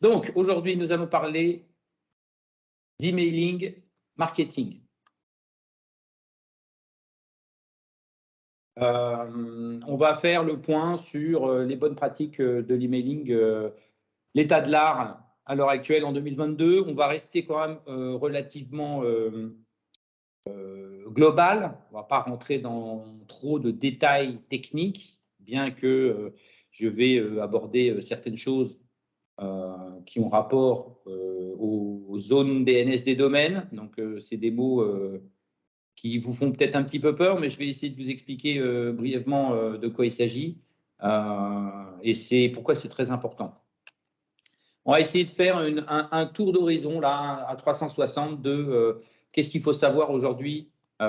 Donc, aujourd'hui, nous allons parler d'emailing marketing. On va faire le point sur les bonnes pratiques de l'emailing, l'état de l'art à l'heure actuelle en 2022. On va rester quand même relativement global. On ne va pas rentrer dans trop de détails techniques, bien que je vais aborder certaines choses qui ont rapport aux zones DNS des domaines. Donc, c'est des mots qui vous font peut-être un petit peu peur, mais je vais essayer de vous expliquer brièvement de quoi il s'agit et c'est pourquoi c'est très important. On va essayer de faire un tour d'horizon là à 360 de qu'est-ce qu'il faut savoir aujourd'hui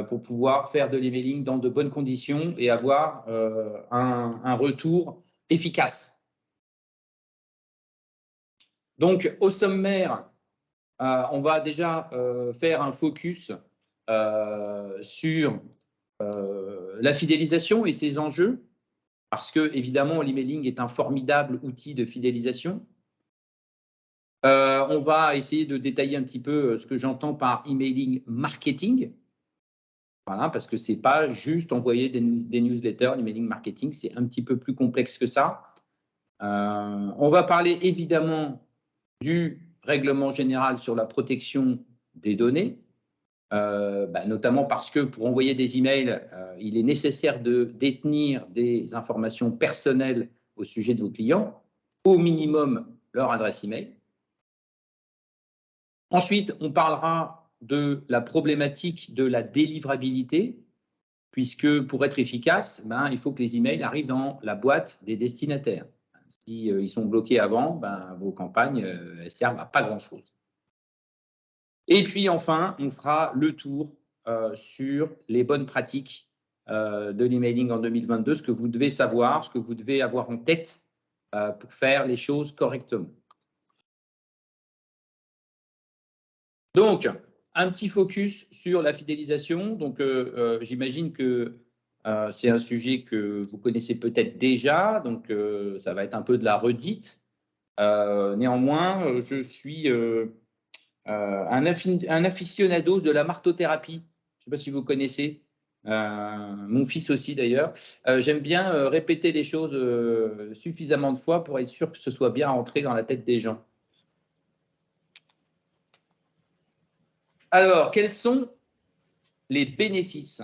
pour pouvoir faire de l'emailing dans de bonnes conditions et avoir un retour efficace. Donc, au sommaire, on va déjà faire un focus sur la fidélisation et ses enjeux, parce que évidemment l'emailing est un formidable outil de fidélisation. On va essayer de détailler un petit peu ce que j'entends par emailing marketing. Voilà, parce que ce n'est pas juste envoyer des newsletters, l'emailing marketing, c'est un petit peu plus complexe que ça. On va parler évidemment du règlement général sur la protection des données, notamment parce que pour envoyer des emails, il est nécessaire de détenir des informations personnelles au sujet de vos clients, au minimum leur adresse email. Ensuite, on parlera de la problématique de la délivrabilité, puisque pour être efficace, il faut que les emails arrivent dans la boîte des destinataires. Si ils sont bloqués avant, vos campagnes elles servent à pas grand-chose. Et puis enfin, on fera le tour sur les bonnes pratiques de l'emailing en 2022, ce que vous devez savoir, ce que vous devez avoir en tête pour faire les choses correctement. Donc, un petit focus sur la fidélisation. Donc, j'imagine que c'est un sujet que vous connaissez peut-être déjà, donc ça va être un peu de la redite. Néanmoins, je suis un aficionado de la martothérapie. Je ne sais pas si vous connaissez. Mon fils aussi d'ailleurs. J'aime bien répéter les choses suffisamment de fois pour être sûr que ce soit bien rentré dans la tête des gens. Alors, quels sont les bénéfices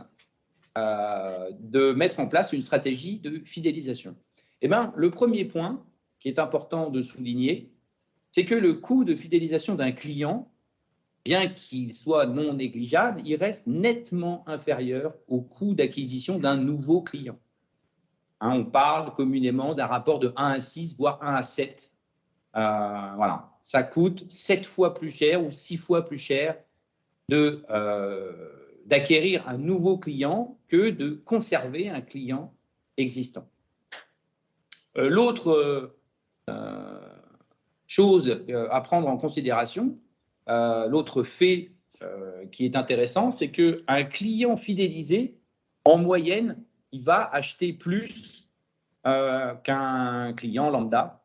de mettre en place une stratégie de fidélisation? Eh bien, le premier point qui est important de souligner, c'est que le coût de fidélisation d'un client, bien qu'il soit non négligeable, il reste nettement inférieur au coût d'acquisition d'un nouveau client. On parle communément d'un rapport de 1 à 6, voire 1 à 7. Voilà. Ça coûte 7 fois plus cher ou 6 fois plus cher d'acquérir un nouveau client que de conserver un client existant. L'autre chose à prendre en considération, l'autre fait qui est intéressant, c'est qu'un client fidélisé, en moyenne, il va acheter plus qu'un client lambda.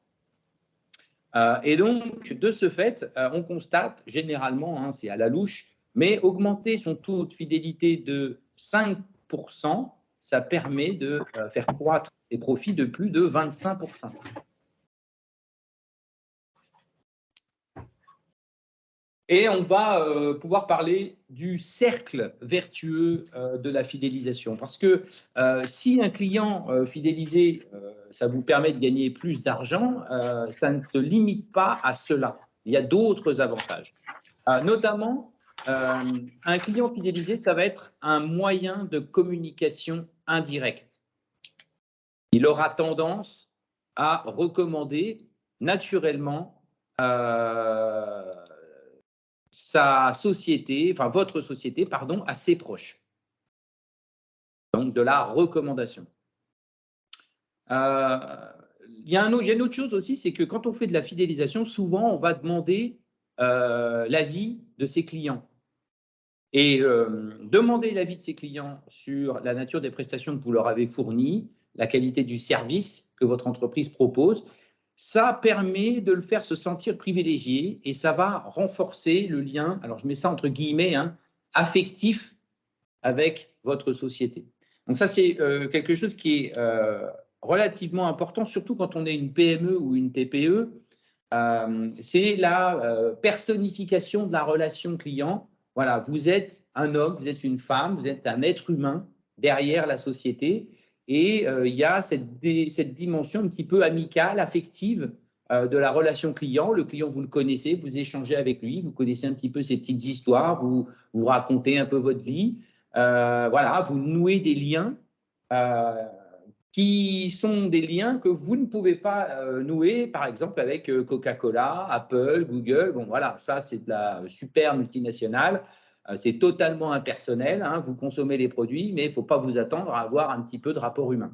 Et donc, de ce fait, on constate généralement, c'est à la louche, mais augmenter son taux de fidélité de 5%, ça permet de faire croître les profits de plus de 25%. Et on va pouvoir parler du cercle vertueux de la fidélisation. Parce que si un client fidélisé, ça vous permet de gagner plus d'argent, ça ne se limite pas à cela. Il y a d'autres avantages. Notamment, un client fidélisé, ça va être un moyen de communication indirecte. Il aura tendance à recommander naturellement sa société, enfin votre société, pardon, à ses proches. Donc de la recommandation. Il y a une autre chose aussi, c'est que quand on fait de la fidélisation, souvent on va demander l'avis de ses clients. Et demander l'avis de ses clients sur la nature des prestations que vous leur avez fournies, la qualité du service que votre entreprise propose, ça permet de le faire se sentir privilégié et ça va renforcer le lien, alors je mets ça entre guillemets, hein, affectif avec votre société. Donc ça, c'est quelque chose qui est relativement important, surtout quand on est une PME ou une TPE. C'est la personnification de la relation client. Voilà, vous êtes un homme, vous êtes une femme, vous êtes un être humain derrière la société. Et il y a cette dimension un petit peu amicale, affective de la relation client. Le client, vous le connaissez, vous échangez avec lui, vous connaissez un petit peu ses petites histoires, vous racontez un peu votre vie. Voilà, vous nouez des liens qui sont des liens que vous ne pouvez pas nouer, par exemple, avec Coca-Cola, Apple, Google. Bon, voilà, ça, c'est de la super multinationale. C'est totalement impersonnel, hein. Vous consommez les produits, mais il ne faut pas vous attendre à avoir un petit peu de rapport humain.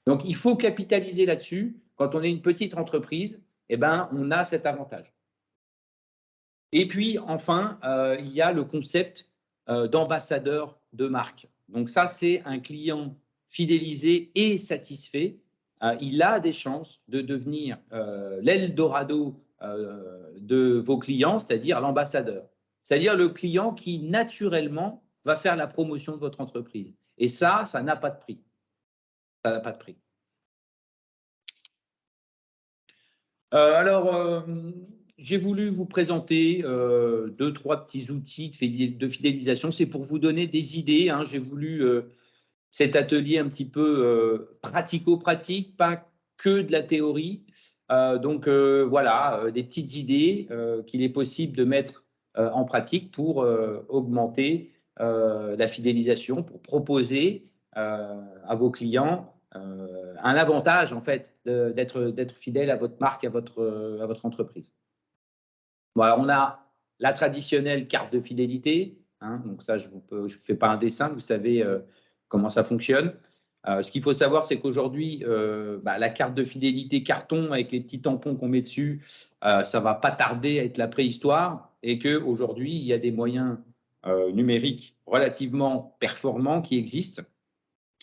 Donc, il faut capitaliser là-dessus. Quand on est une petite entreprise, eh ben, on a cet avantage. Et puis, enfin, il y a le concept d'ambassadeur de marque. Donc ça, c'est un client fidélisé et satisfait. Il a des chances de devenir l'Eldorado de vos clients, c'est-à-dire l'ambassadeur. C'est-à-dire le client qui, naturellement, va faire la promotion de votre entreprise. Et ça n'a pas de prix. Ça n'a pas de prix. Alors, j'ai voulu vous présenter deux, trois petits outils de fidélisation. C'est pour vous donner des idées, hein. J'ai voulu cet atelier un petit peu pratico-pratique, pas que de la théorie. Donc voilà, des petites idées qu'il est possible de mettre en pratique pour augmenter la fidélisation, pour proposer à vos clients un avantage en fait d'être fidèle à votre marque, à votre entreprise. Bon, alors on a la traditionnelle carte de fidélité, hein, donc ça je ne fais pas un dessin, vous savez comment ça fonctionne. Ce qu'il faut savoir, c'est qu'aujourd'hui, la carte de fidélité carton avec les petits tampons qu'on met dessus, ça va pas tarder à être la préhistoire et qu'aujourd'hui, il y a des moyens numériques relativement performants qui existent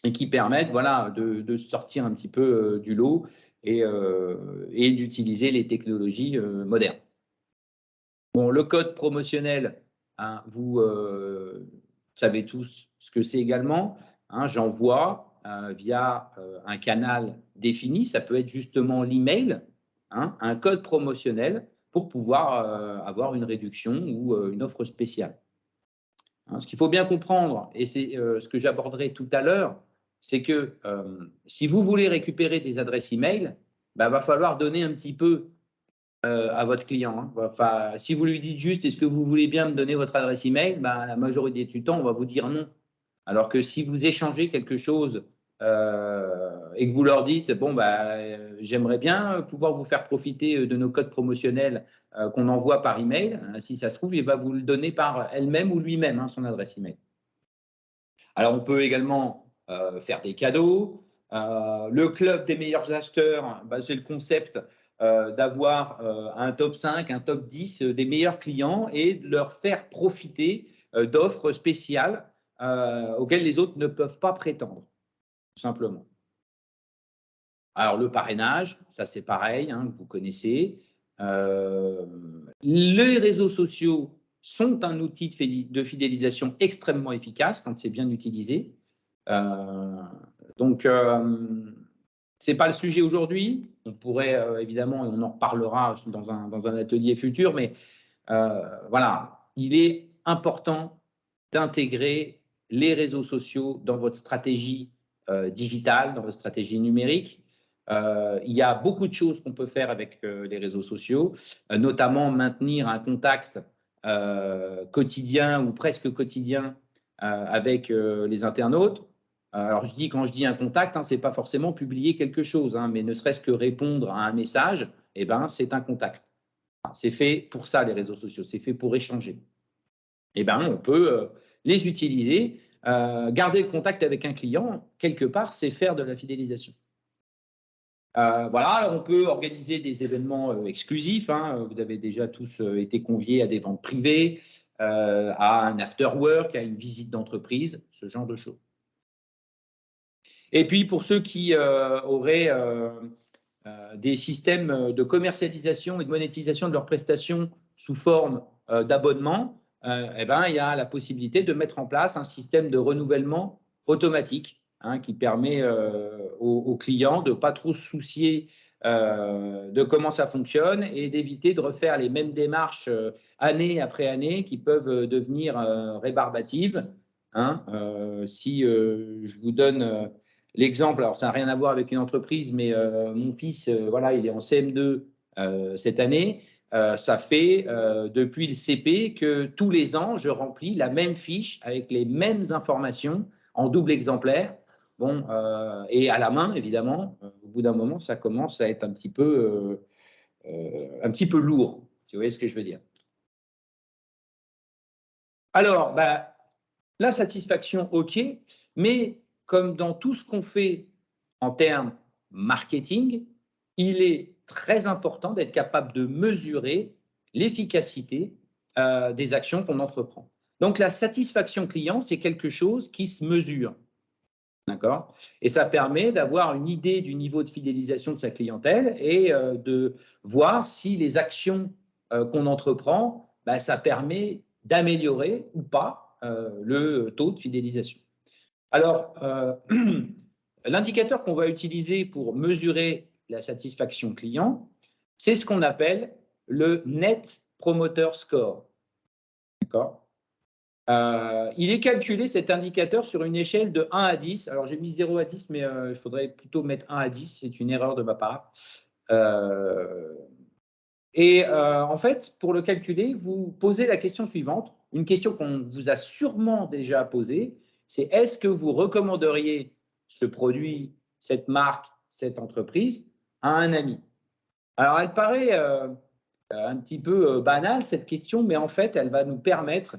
et qui permettent voilà, de sortir un petit peu du lot et d'utiliser les technologies modernes. Bon, le code promotionnel, hein, vous savez tous ce que c'est également. Hein, j'envoie via un canal défini, ça peut être justement l'email, hein, un code promotionnel pour pouvoir avoir une réduction ou une offre spéciale. Hein, ce qu'il faut bien comprendre, et c'est ce que j'aborderai tout à l'heure, c'est que si vous voulez récupérer des adresses email, il va falloir donner un petit peu à votre client. Hein. Enfin, si vous lui dites juste est-ce que vous voulez bien me donner votre adresse email, la majorité du temps, on va vous dire non. Alors que si vous échangez quelque chose et que vous leur dites bon, j'aimerais bien pouvoir vous faire profiter de nos codes promotionnels qu'on envoie par email, si ça se trouve, il va vous le donner par elle-même ou lui-même, hein, son adresse email. Alors, on peut également faire des cadeaux. Le club des meilleurs acheteurs, c'est le concept d'avoir un top 5, un top 10 des meilleurs clients et de leur faire profiter d'offres spéciales auxquelles les autres ne peuvent pas prétendre, tout simplement. Alors, le parrainage, ça c'est pareil, hein, vous connaissez. Les réseaux sociaux sont un outil de fidélisation extrêmement efficace quand c'est bien utilisé. Donc, ce n'est pas le sujet aujourd'hui. On pourrait évidemment, et on en reparlera dans un atelier futur, mais voilà, il est important d'intégrer les réseaux sociaux dans votre stratégie digitale, dans votre stratégie numérique. Il y a beaucoup de choses qu'on peut faire avec les réseaux sociaux, notamment maintenir un contact quotidien ou presque quotidien avec les internautes. Alors, quand je dis un contact, hein, ce n'est pas forcément publier quelque chose, hein, mais ne serait-ce que répondre à un message, c'est un contact. C'est fait pour ça, les réseaux sociaux, c'est fait pour échanger. On peut les utiliser. Garder le contact avec un client, quelque part, c'est faire de la fidélisation. Voilà, alors on peut organiser des événements exclusifs. Hein. Vous avez déjà tous été conviés à des ventes privées, à un after work, à une visite d'entreprise, ce genre de choses. Et puis, pour ceux qui auraient des systèmes de commercialisation et de monétisation de leurs prestations sous forme d'abonnement, eh ben, il y a la possibilité de mettre en place un système de renouvellement automatique qui permet aux clients de ne pas trop se soucier de comment ça fonctionne et d'éviter de refaire les mêmes démarches année après année qui peuvent devenir rébarbatives. Si je vous donne l'exemple, alors ça n'a rien à voir avec une entreprise, mais mon fils, voilà, il est en CM2 cette année. Ça fait depuis le CP que tous les ans, je remplis la même fiche avec les mêmes informations en double exemplaire. Bon, et à la main, évidemment, au bout d'un moment, ça commence à être un petit peu lourd, si vous voyez ce que je veux dire. Alors, bah, la satisfaction, OK, mais comme dans tout ce qu'on fait en termes marketing, il est très important d'être capable de mesurer l'efficacité des actions qu'on entreprend. Donc, la satisfaction client, c'est quelque chose qui se mesure. D'accord? Et ça permet d'avoir une idée du niveau de fidélisation de sa clientèle et de voir si les actions qu'on entreprend, bah, ça permet d'améliorer ou pas le taux de fidélisation. Alors, l'indicateur qu'on va utiliser pour mesurer la satisfaction client, c'est ce qu'on appelle le Net Promoter Score. D'accord? Il est calculé, cet indicateur, sur une échelle de 1 à 10. Alors, j'ai mis 0 à 10, mais il faudrait plutôt mettre 1 à 10. C'est une erreur de ma part. En fait, pour le calculer, vous posez la question suivante, une question qu'on vous a sûrement déjà posée, c'est est-ce que vous recommanderiez ce produit, cette marque, cette entreprise à un ami? Alors, elle paraît un petit peu banale, cette question, mais en fait, elle va nous permettre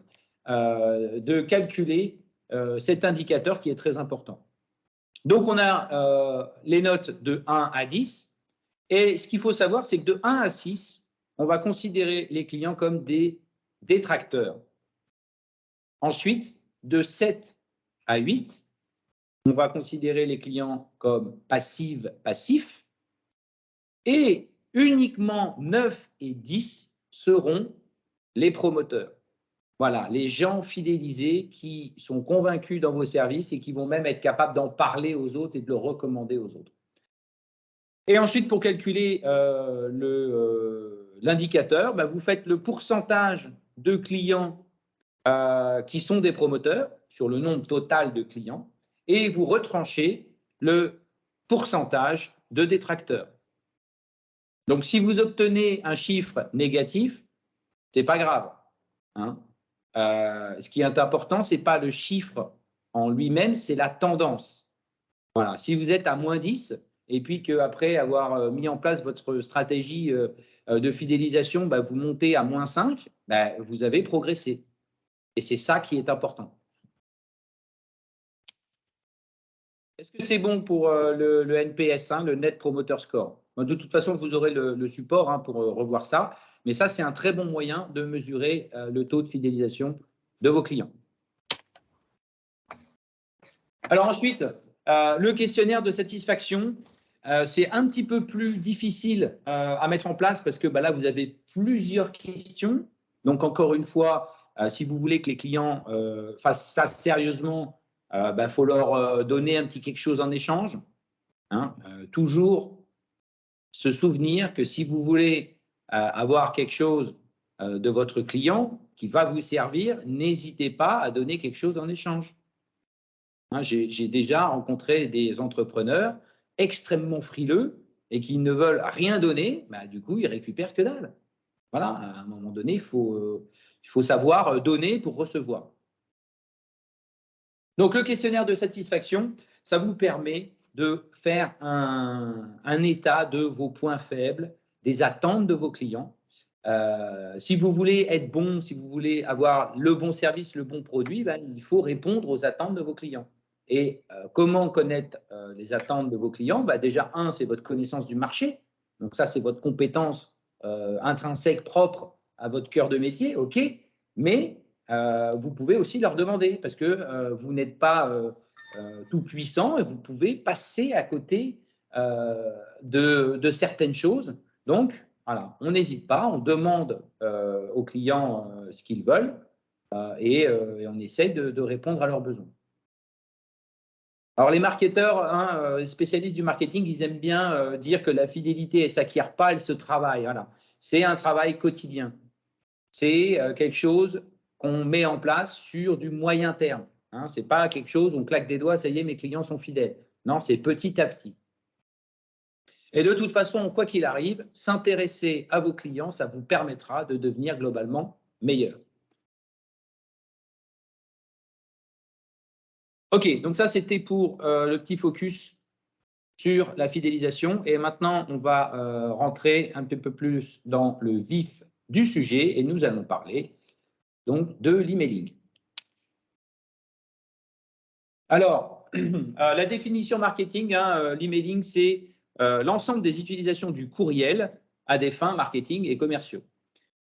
de calculer cet indicateur qui est très important. Donc, on a les notes de 1 à 10. Et ce qu'il faut savoir, c'est que de 1 à 6, on va considérer les clients comme des détracteurs. Ensuite, de 7 à 8, on va considérer les clients comme passifs. Et uniquement 9 et 10 seront les promoteurs. Voilà, les gens fidélisés qui sont convaincus dans vos services et qui vont même être capables d'en parler aux autres et de le recommander aux autres. Et ensuite, pour calculer l'indicateur, bah, vous faites le pourcentage de clients qui sont des promoteurs sur le nombre total de clients et vous retranchez le pourcentage de détracteurs. Donc, si vous obtenez un chiffre négatif, ce n'est pas grave. Ce qui est important, ce n'est pas le chiffre en lui-même, c'est la tendance. Voilà. Si vous êtes à moins 10 et puis qu'après avoir mis en place votre stratégie de fidélisation, bah, vous montez à moins 5, bah, vous avez progressé. Et c'est ça qui est important. Est-ce que c'est bon pour le NPS, le Net Promoter Score? De toute façon, vous aurez le support pour revoir ça. Mais ça, c'est un très bon moyen de mesurer le taux de fidélisation de vos clients. Alors ensuite, le questionnaire de satisfaction, c'est un petit peu plus difficile à mettre en place parce que bah, là, vous avez plusieurs questions. Donc, encore une fois, si vous voulez que les clients fassent ça sérieusement, bah, faut leur donner un petit quelque chose en échange. Toujours se souvenir que si vous voulez avoir quelque chose de votre client qui va vous servir, n'hésitez pas à donner quelque chose en échange. J'ai déjà rencontré des entrepreneurs extrêmement frileux et qui ne veulent rien donner, bah, du coup, ils récupèrent que dalle. Voilà, à un moment donné, il faut savoir donner pour recevoir. Donc, le questionnaire de satisfaction, ça vous permet de faire un état de vos points faibles, des attentes de vos clients. Si vous voulez être bon, si vous voulez avoir le bon service, le bon produit, ben, il faut répondre aux attentes de vos clients. Et comment connaître les attentes de vos clients? Ben, déjà, c'est votre connaissance du marché. Donc ça, c'est votre compétence intrinsèque propre à votre cœur de métier, OK. Mais vous pouvez aussi leur demander parce que vous n'êtes pas tout puissant et vous pouvez passer à côté de certaines choses. Donc, voilà, on n'hésite pas, on demande aux clients ce qu'ils veulent et on essaye de répondre à leurs besoins. Alors, les marketeurs, hein, spécialistes du marketing, ils aiment bien dire que la fidélité, elle ne s'acquiert pas, elle se travaille. Voilà. C'est un travail quotidien. C'est quelque chose qu'on met en place sur du moyen terme. Hein. Ce n'est pas quelque chose, on claque des doigts, ça y est, mes clients sont fidèles. Non, c'est petit à petit. Et de toute façon, quoi qu'il arrive, s'intéresser à vos clients, ça vous permettra de devenir globalement meilleur. OK, donc ça, c'était pour le petit focus sur la fidélisation. Et maintenant, on va rentrer un petit peu plus dans le vif du sujet et nous allons parler donc de l'emailing. Alors, la définition marketing, hein, l'emailing, c'est l'ensemble des utilisations du courriel à des fins marketing et commerciaux.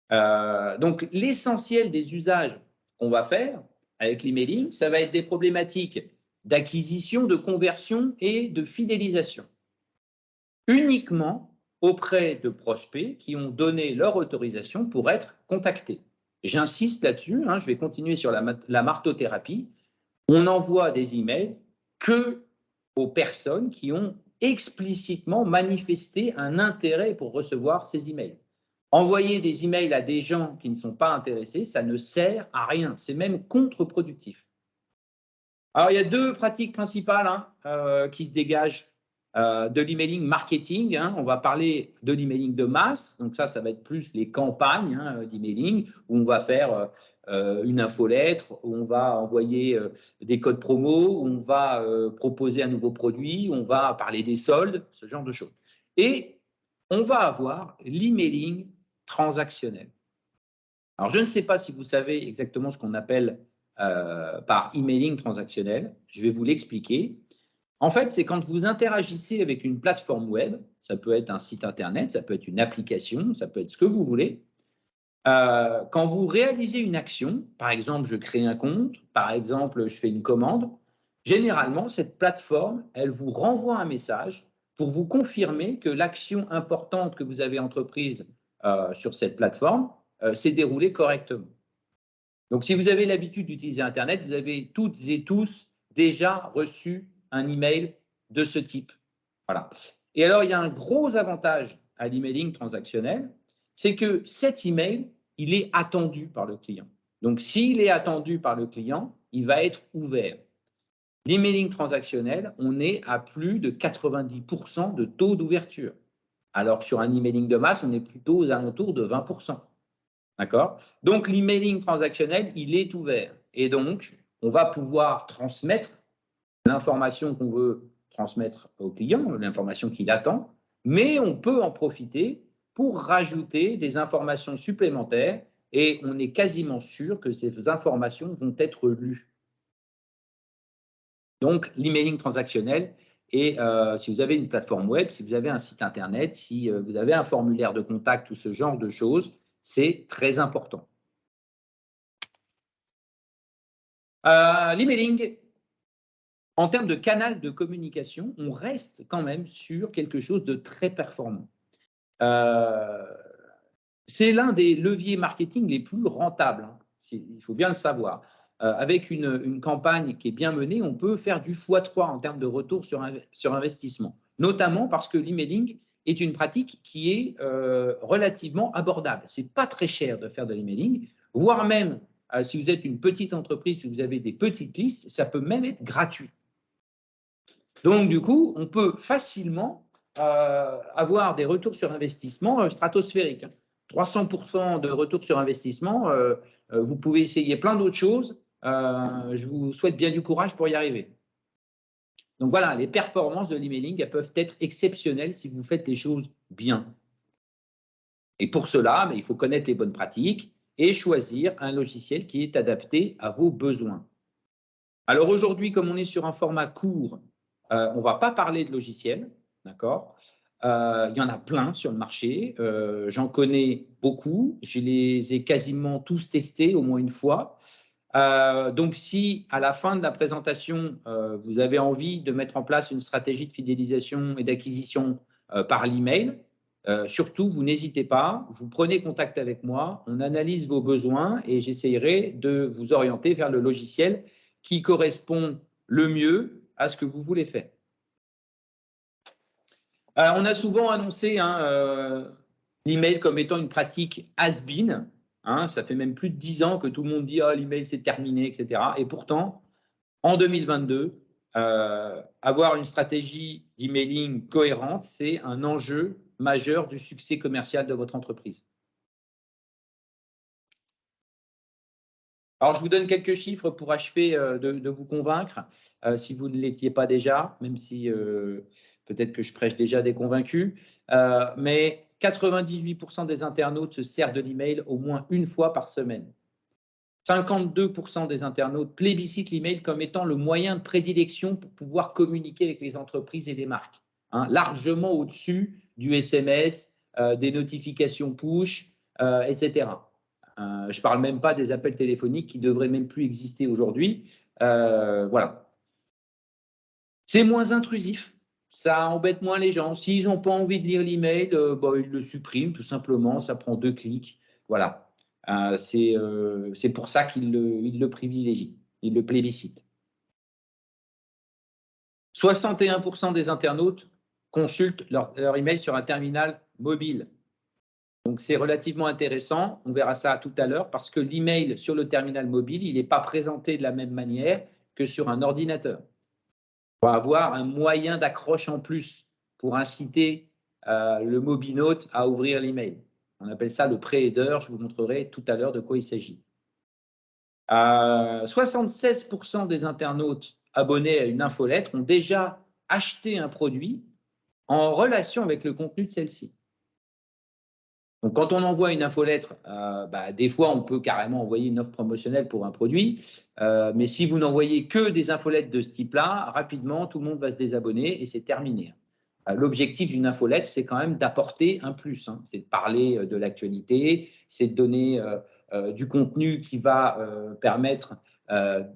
Donc, l'essentiel des usages qu'on va faire avec l'emailing, ça va être des problématiques d'acquisition, de conversion et de fidélisation. Uniquement auprès de prospects qui ont donné leur autorisation pour être contactés. J'insiste là-dessus, hein, je vais continuer sur la martothérapie. On n'envoie des emails que aux personnes qui ont explicitement manifesté un intérêt pour recevoir ces emails. Envoyer des emails à des gens qui ne sont pas intéressés, ça ne sert à rien. C'est même contre-productif. Alors, il y a deux pratiques principales qui se dégagent de l'emailing marketing. Hein. On va parler de l'emailing de masse. Donc, ça va être plus les campagnes d'emailing où on va faire une infolettre, où on va envoyer des codes promo, où on va proposer un nouveau produit, où on va parler des soldes, ce genre de choses. Et on va avoir l'emailing transactionnel. Alors, je ne sais pas si vous savez exactement ce qu'on appelle par emailing transactionnel. Je vais vous l'expliquer. En fait, c'est quand vous interagissez avec une plateforme web, ça peut être un site internet, ça peut être une application, ça peut être ce que vous voulez. Quand vous réalisez une action, par exemple, je crée un compte, par exemple, je fais une commande, généralement, cette plateforme, elle vous renvoie un message pour vous confirmer que l'action importante que vous avez entreprise sur cette plateforme s'est déroulée correctement. Donc, si vous avez l'habitude d'utiliser Internet, vous avez toutes et tous déjà reçu un email de ce type. Voilà. Et alors, il y a un gros avantage à l'emailing transactionnel, c'est que cet email, il est attendu par le client. Donc, s'il est attendu par le client, il va être ouvert. L'emailing transactionnel, on est à plus de 90% de taux d'ouverture. Alors que sur un emailing de masse, on est plutôt aux alentours de 20%. D'accord? Donc, l'emailing transactionnel, il est ouvert. Et donc, on va pouvoir transmettre l'information qu'on veut transmettre au client, l'information qu'il attend, mais on peut en profiter pour rajouter des informations supplémentaires et on est quasiment sûr que ces informations vont être lues. Donc, l'emailing transactionnel, et si vous avez une plateforme web, si vous avez un site internet, si vous avez un formulaire de contact ou ce genre de choses, c'est très important. L'emailing, en termes de canal de communication, on reste quand même sur quelque chose de très performant. C'est l'un des leviers marketing les plus rentables, hein. Il faut bien le savoir. Avec une campagne qui est bien menée, on peut faire du x3 en termes de retour sur investissement, notamment parce que l'emailing est une pratique qui est relativement abordable. Ce n'est pas très cher de faire de l'emailing, voire même si vous êtes une petite entreprise, si vous avez des petites listes, ça peut même être gratuit. Donc, du coup, on peut facilement avoir des retours sur investissement stratosphériques. 300% de retour sur investissement, vous pouvez essayer plein d'autres choses. Je vous souhaite bien du courage pour y arriver. Donc voilà, les performances de l'emailing, elles peuvent être exceptionnelles si vous faites les choses bien. Et pour cela, il faut connaître les bonnes pratiques et choisir un logiciel qui est adapté à vos besoins. Alors aujourd'hui, comme on est sur un format court, on ne va pas parler de logiciels, d'accord? Il y en a plein sur le marché, j'en connais beaucoup, je les ai quasiment tous testés au moins une fois. Donc, si à la fin de la présentation, vous avez envie de mettre en place une stratégie de fidélisation et d'acquisition par l'email, surtout, vous n'hésitez pas, vous prenez contact avec moi, on analyse vos besoins et j'essaierai de vous orienter vers le logiciel qui correspond le mieux à ce que vous voulez faire. On a souvent annoncé l'email comme étant une pratique has-been. Ça fait même plus de 10 ans que tout le monde dit « l'email c'est terminé », etc. Et pourtant, en 2022, avoir une stratégie d'emailing cohérente, c'est un enjeu majeur du succès commercial de votre entreprise. Alors, je vous donne quelques chiffres pour achever de vous convaincre, si vous ne l'étiez pas déjà, même si peut-être que je prêche déjà des convaincus. Mais 98% des internautes se servent de l'email au moins une fois par semaine. 52% des internautes plébiscitent l'email comme étant le moyen de prédilection pour pouvoir communiquer avec les entreprises et les marques, largement au-dessus du SMS, des notifications push, etc. Je ne parle même pas des appels téléphoniques qui ne devraient même plus exister aujourd'hui. Voilà. C'est moins intrusif, ça embête moins les gens. S'ils n'ont pas envie de lire l'email, ils le suppriment tout simplement, ça prend 2 clics. Voilà. C'est pour ça qu'ils le privilégient, ils le plébiscitent. 61% des internautes consultent leur email sur un terminal mobile. Donc, c'est relativement intéressant. On verra ça tout à l'heure parce que l'email sur le terminal mobile, il n'est pas présenté de la même manière que sur un ordinateur. On va avoir un moyen d'accroche en plus pour inciter le mobinote à ouvrir l'email. On appelle ça le pré-header. Je vous montrerai tout à l'heure de quoi il s'agit. 76% des internautes abonnés à une infolettre ont déjà acheté un produit en relation avec le contenu de celle-ci. Donc, quand on envoie une infolettre, des fois, on peut carrément envoyer une offre promotionnelle pour un produit. Mais si vous n'envoyez que des infolettes de ce type-là, rapidement, tout le monde va se désabonner et c'est terminé. L'objectif d'une infolette, c'est quand même d'apporter un plus. C'est de parler de l'actualité, c'est de donner du contenu qui va permettre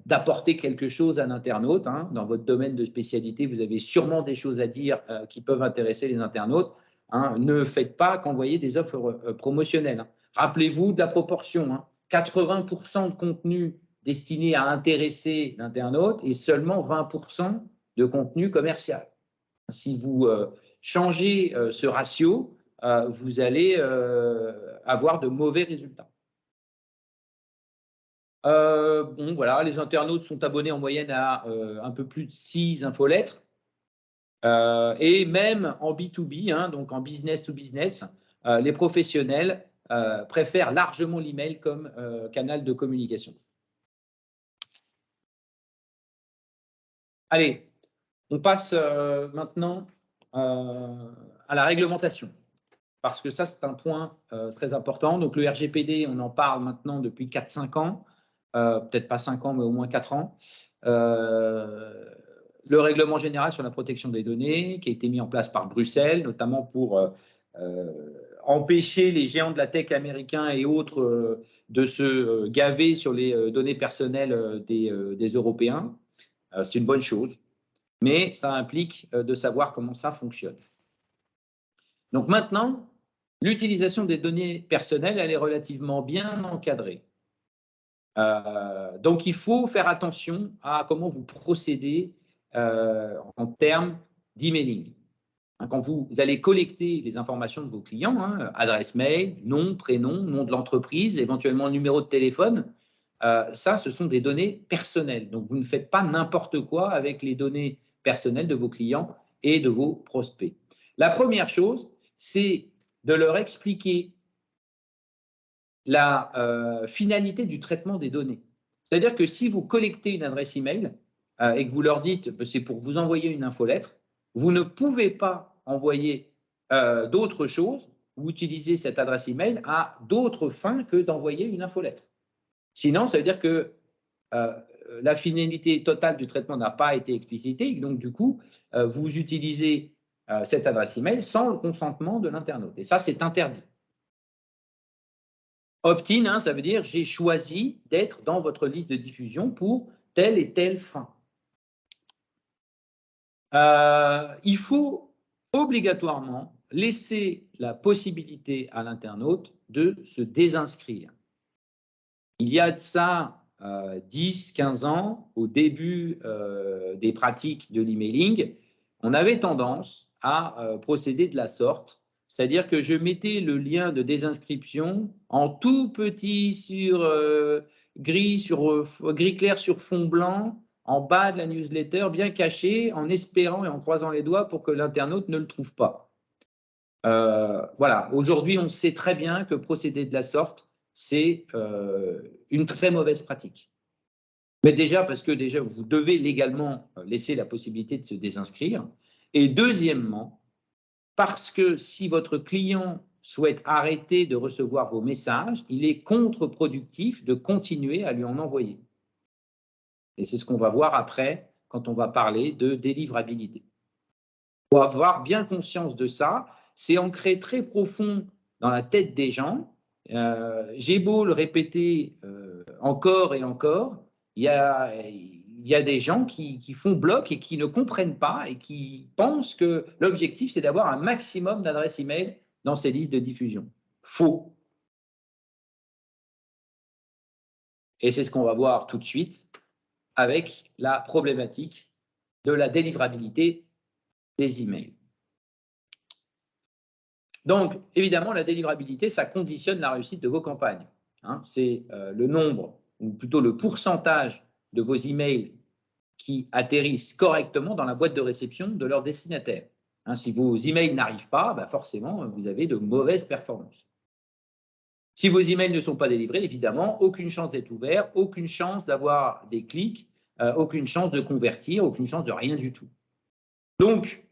d'apporter quelque chose à l'internaute. Dans votre domaine de spécialité, vous avez sûrement des choses à dire qui peuvent intéresser les internautes. Ne faites pas qu'envoyer des offres promotionnelles. Rappelez-vous de la proportion. 80% de contenu destiné à intéresser l'internaute et seulement 20% de contenu commercial. Si vous changez ce ratio, vous allez avoir de mauvais résultats. Voilà, les internautes sont abonnés en moyenne à un peu plus de 6 infolettres. Et même en B2B, donc en business to business, les professionnels préfèrent largement l'email comme canal de communication. Allez, on passe maintenant à la réglementation, parce que ça, c'est un point très important. Donc, le RGPD, on en parle maintenant depuis 4-5 ans, peut-être pas 5 ans, mais au moins 4 ans. Le règlement général sur la protection des données qui a été mis en place par Bruxelles, notamment pour empêcher les géants de la tech américains et autres de se gaver sur les données personnelles des Européens. C'est une bonne chose, mais ça implique de savoir comment ça fonctionne. Donc maintenant, l'utilisation des données personnelles, elle est relativement bien encadrée. Donc il faut faire attention à comment vous procédez en termes d'emailing. Quand vous allez collecter les informations de vos clients, adresse mail, nom, prénom, nom de l'entreprise, éventuellement numéro de téléphone, ça, ce sont des données personnelles. Donc, vous ne faites pas n'importe quoi avec les données personnelles de vos clients et de vos prospects. La première chose, c'est de leur expliquer la finalité du traitement des données. C'est-à-dire que si vous collectez une adresse email et que vous leur dites que c'est pour vous envoyer une infolettre, vous ne pouvez pas envoyer d'autres choses ou utiliser cette adresse email à d'autres fins que d'envoyer une infolettre. Sinon, ça veut dire que la finalité totale du traitement n'a pas été explicitée, et donc du coup, vous utilisez cette adresse email sans le consentement de l'internaute. Et ça, c'est interdit. Opt-in, hein, ça veut dire j'ai choisi d'être dans votre liste de diffusion pour telle et telle fin. Il faut obligatoirement laisser la possibilité à l'internaute de se désinscrire. Il y a de ça 10, 15 ans, au début des pratiques de l'emailing, on avait tendance à procéder de la sorte, c'est-à-dire que je mettais le lien de désinscription en tout petit sur gris clair sur fond blanc, en bas de la newsletter, bien caché, en espérant et en croisant les doigts pour que l'internaute ne le trouve pas. Voilà, aujourd'hui, on sait très bien que procéder de la sorte, c'est une très mauvaise pratique. Mais déjà, parce que déjà, vous devez légalement laisser la possibilité de se désinscrire. Et deuxièmement, parce que si votre client souhaite arrêter de recevoir vos messages, il est contre-productif de continuer à lui en envoyer. Et c'est ce qu'on va voir après quand on va parler de délivrabilité. Il faut avoir bien conscience de ça. C'est ancré très profond dans la tête des gens. J'ai beau le répéter encore et encore, il y a des gens qui font bloc et qui ne comprennent pas et qui pensent que l'objectif, c'est d'avoir un maximum d'adresses email dans ces listes de diffusion. Faux. Et c'est ce qu'on va voir tout de suite avec la problématique de la délivrabilité des emails. Donc, évidemment, la délivrabilité, ça conditionne la réussite de vos campagnes. Hein, c'est le nombre, ou plutôt le pourcentage de vos emails qui atterrissent correctement dans la boîte de réception de leur destinataire. Hein, si vos emails n'arrivent pas, bah forcément, vous avez de mauvaises performances. Si vos emails ne sont pas délivrés, évidemment, aucune chance d'être ouvert, aucune chance d'avoir des clics, aucune chance de convertir, aucune chance de rien du tout. Donc,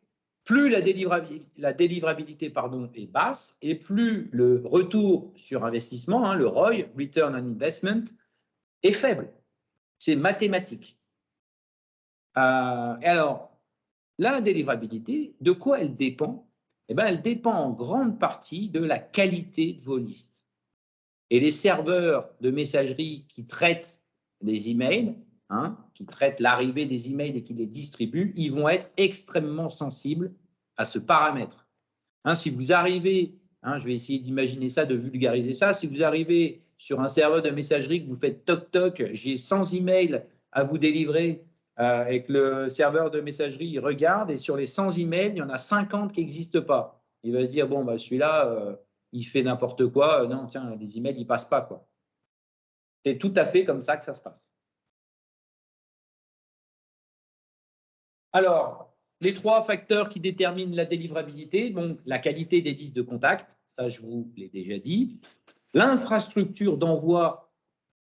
plus la délivrabilité est basse et plus le retour sur investissement, hein, le ROI, Return on Investment, est faible. C'est mathématique. Et alors, la délivrabilité, de quoi elle dépend? Eh bien, elle dépend en grande partie de la qualité de vos listes. Et les serveurs de messagerie qui traitent les emails, hein, qui traitent l'arrivée des emails et qui les distribuent, ils vont être extrêmement sensibles à ce paramètre. Hein, si vous arrivez, hein, je vais essayer d'imaginer ça, de vulgariser ça, si vous arrivez sur un serveur de messagerie que vous faites toc-toc, j'ai 100 emails à vous délivrer et que le serveur de messagerie il regarde et sur les 100 emails, il y en a 50 qui n'existent pas. Il va se dire, bon, bah, celui-là, il fait n'importe quoi, non, tiens, les emails, ils ne passent pas, quoi. C'est tout à fait comme ça que ça se passe. Alors, les trois facteurs qui déterminent la délivrabilité, donc la qualité des listes de contact, ça je vous l'ai déjà dit, l'infrastructure d'envoi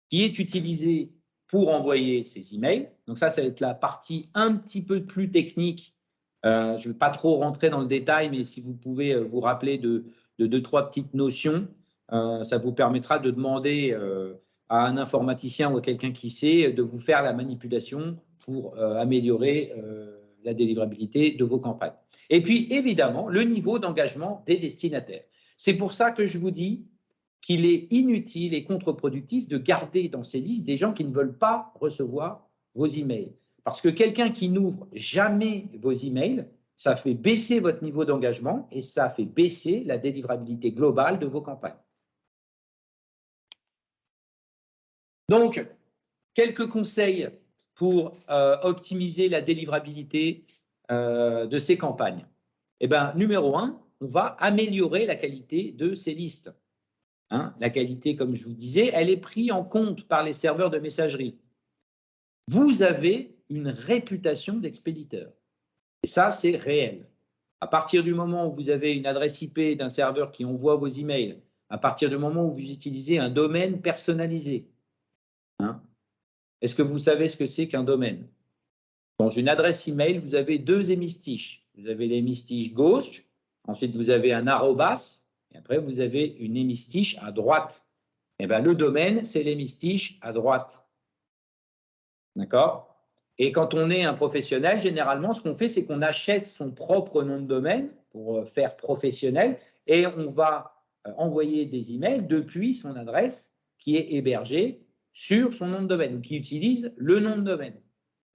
qui est utilisée pour envoyer ces emails, donc ça va être la partie un petit peu plus technique. Je ne vais pas trop rentrer dans le détail, mais si vous pouvez vous rappeler de deux, trois petites notions, ça vous permettra de demander à un informaticien ou à quelqu'un qui sait de vous faire la manipulation pour améliorer la délivrabilité de vos campagnes. Et puis, évidemment, le niveau d'engagement des destinataires. C'est pour ça que je vous dis qu'il est inutile et contre-productif de garder dans ces listes des gens qui ne veulent pas recevoir vos emails. Parce que quelqu'un qui n'ouvre jamais vos emails, ça fait baisser votre niveau d'engagement et ça fait baisser la délivrabilité globale de vos campagnes. Donc, quelques conseils pour optimiser la délivrabilité de ces campagnes. Eh bien, numéro 1, on va améliorer la qualité de ces listes. Hein, la qualité, comme je vous disais, elle est prise en compte par les serveurs de messagerie. Vous avez une réputation d'expéditeur. Et ça, c'est réel. À partir du moment où vous avez une adresse IP d'un serveur qui envoie vos emails, à partir du moment où vous utilisez un domaine personnalisé, hein, est-ce que vous savez ce que c'est qu'un domaine? Dans une adresse email, vous avez deux hémistiches. Vous avez l'hémistiche gauche, ensuite vous avez un arrobas, et après vous avez une hémistiche à droite. Eh bien, le domaine, c'est l'hémistiche à droite. D'accord? Et quand on est un professionnel, généralement, ce qu'on fait, c'est qu'on achète son propre nom de domaine pour faire professionnel et on va envoyer des emails depuis son adresse qui est hébergée sur son nom de domaine, ou qui utilise le nom de domaine.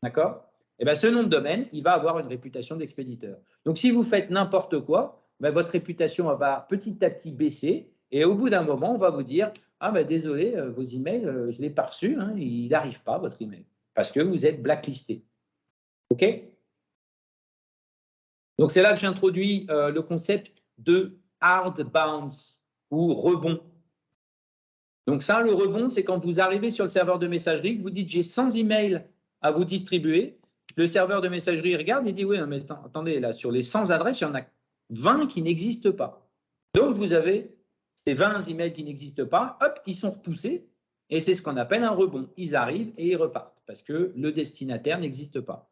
D'accord? Et bien, ce nom de domaine, il va avoir une réputation d'expéditeur. Donc, si vous faites n'importe quoi, ben, votre réputation va petit à petit baisser. Et au bout d'un moment, on va vous dire « Ah ben désolé, vos emails, je ne l'ai pas reçu, hein, il n'arrive pas, votre email. » Parce que vous êtes blacklisté. OK? Donc, c'est là que j'introduis le concept de hard bounce ou rebond. Donc ça, le rebond, c'est quand vous arrivez sur le serveur de messagerie, que vous dites « J'ai 100 emails à vous distribuer ». Le serveur de messagerie regarde et dit « Oui, mais attendez, là, sur les 100 adresses, il y en a 20 qui n'existent pas. » Donc, vous avez ces 20 emails qui n'existent pas, hop, ils sont repoussés, et c'est ce qu'on appelle un rebond. Ils arrivent et ils repartent, parce que le destinataire n'existe pas.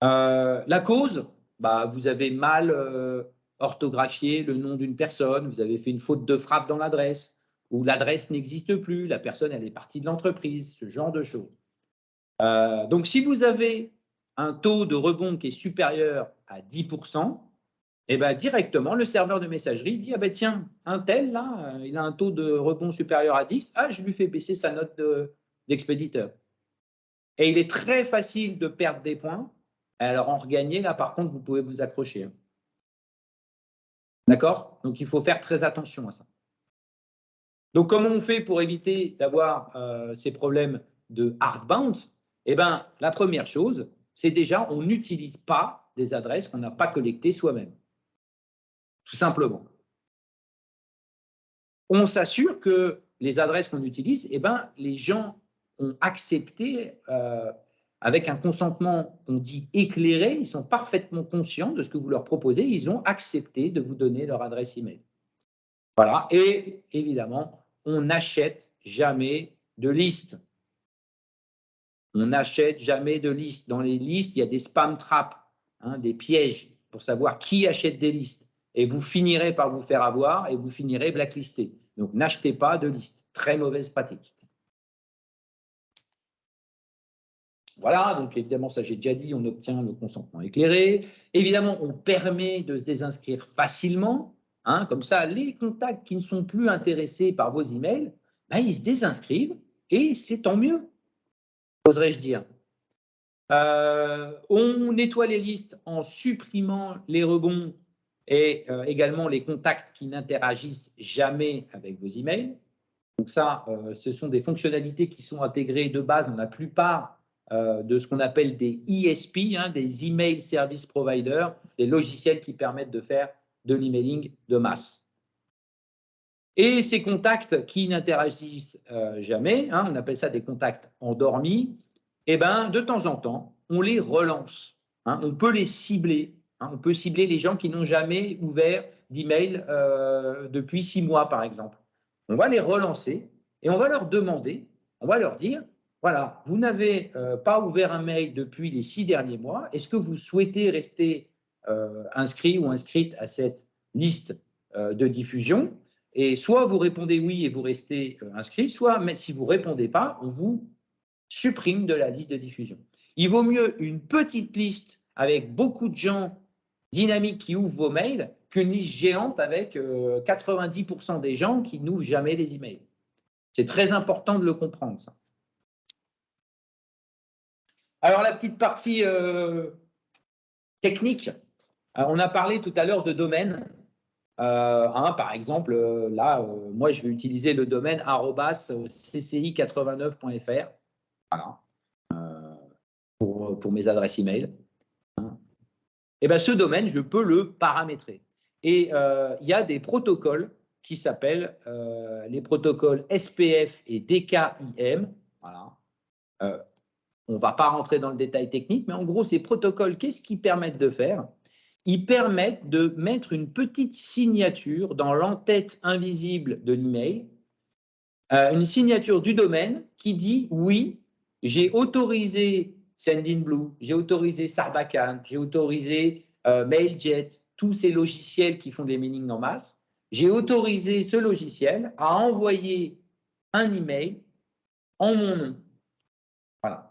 La cause, bah, vous avez mal orthographié le nom d'une personne, vous avez fait une faute de frappe dans l'adresse, ou l'adresse n'existe plus, la personne elle est partie de l'entreprise, ce genre de choses. Donc si vous avez un taux de rebond qui est supérieur à 10%, et ben directement le serveur de messagerie dit ah ben tiens, un tel là, il a un taux de rebond supérieur à 10, ah je lui fais baisser sa note d'expéditeur. Et il est très facile de perdre des points. Alors en regagner, là par contre, vous pouvez vous accrocher. D'accord? Donc il faut faire très attention à ça. Donc comment on fait pour éviter d'avoir ces problèmes de hard bounce? Eh bien, la première chose, c'est déjà on n'utilise pas des adresses qu'on n'a pas collectées soi-même. Tout simplement. On s'assure que les adresses qu'on utilise, eh ben, les gens ont accepté avec un consentement, on dit éclairé, ils sont parfaitement conscients de ce que vous leur proposez, ils ont accepté de vous donner leur adresse email. Voilà, et évidemment, on n'achète jamais de liste. On n'achète jamais de liste. Dans les listes, il y a des spam traps, hein, des pièges pour savoir qui achète des listes. Et vous finirez par vous faire avoir et vous finirez blacklisté. Donc, n'achetez pas de liste. Très mauvaise pratique. Voilà, donc évidemment, ça j'ai déjà dit, on obtient le consentement éclairé. Évidemment, on permet de se désinscrire facilement. Hein, comme ça, les contacts qui ne sont plus intéressés par vos emails, ben, ils se désinscrivent et c'est tant mieux, oserais-je dire. On nettoie les listes en supprimant les rebonds et également les contacts qui n'interagissent jamais avec vos emails. Donc ça, ce sont des fonctionnalités qui sont intégrées de base dans la plupart de ce qu'on appelle des ESP, hein, des Email Service Providers, des logiciels qui permettent de faire de l'emailing de masse. Et ces contacts qui n'interagissent jamais, hein, on appelle ça des contacts endormis, eh ben, de temps en temps, on les relance. Hein, on peut les cibler. Hein, on peut cibler les gens qui n'ont jamais ouvert d'email depuis 6 mois, par exemple. On va les relancer et on va leur demander, on va leur dire, voilà, vous n'avez pas ouvert un mail depuis les 6 derniers mois. Est-ce que vous souhaitez rester inscrit ou inscrite à cette liste de diffusion? Et soit vous répondez oui et vous restez inscrit, soit mais si vous ne répondez pas, on vous supprime de la liste de diffusion. Il vaut mieux une petite liste avec beaucoup de gens dynamiques qui ouvrent vos mails qu'une liste géante avec 90% des gens qui n'ouvrent jamais les emails. C'est très important de le comprendre, ça. Alors, la petite partie technique, on a parlé tout à l'heure de domaine. Hein, par exemple, là, moi, je vais utiliser le domaine @cci89.fr. Voilà. Pour mes adresses email. Et bien, ce domaine, je peux le paramétrer. Et il y a des protocoles qui s'appellent les protocoles SPF et DKIM. Voilà. On ne va pas rentrer dans le détail technique, mais en gros, ces protocoles, qu'est-ce qu'ils permettent de faire? Ils permettent de mettre une petite signature dans l'entête invisible de l'email, une signature du domaine qui dit « Oui, j'ai autorisé Sendinblue, j'ai autorisé Sarbacane, j'ai autorisé Mailjet, tous ces logiciels qui font des mailings en masse. J'ai autorisé ce logiciel à envoyer un email en mon nom. » Voilà.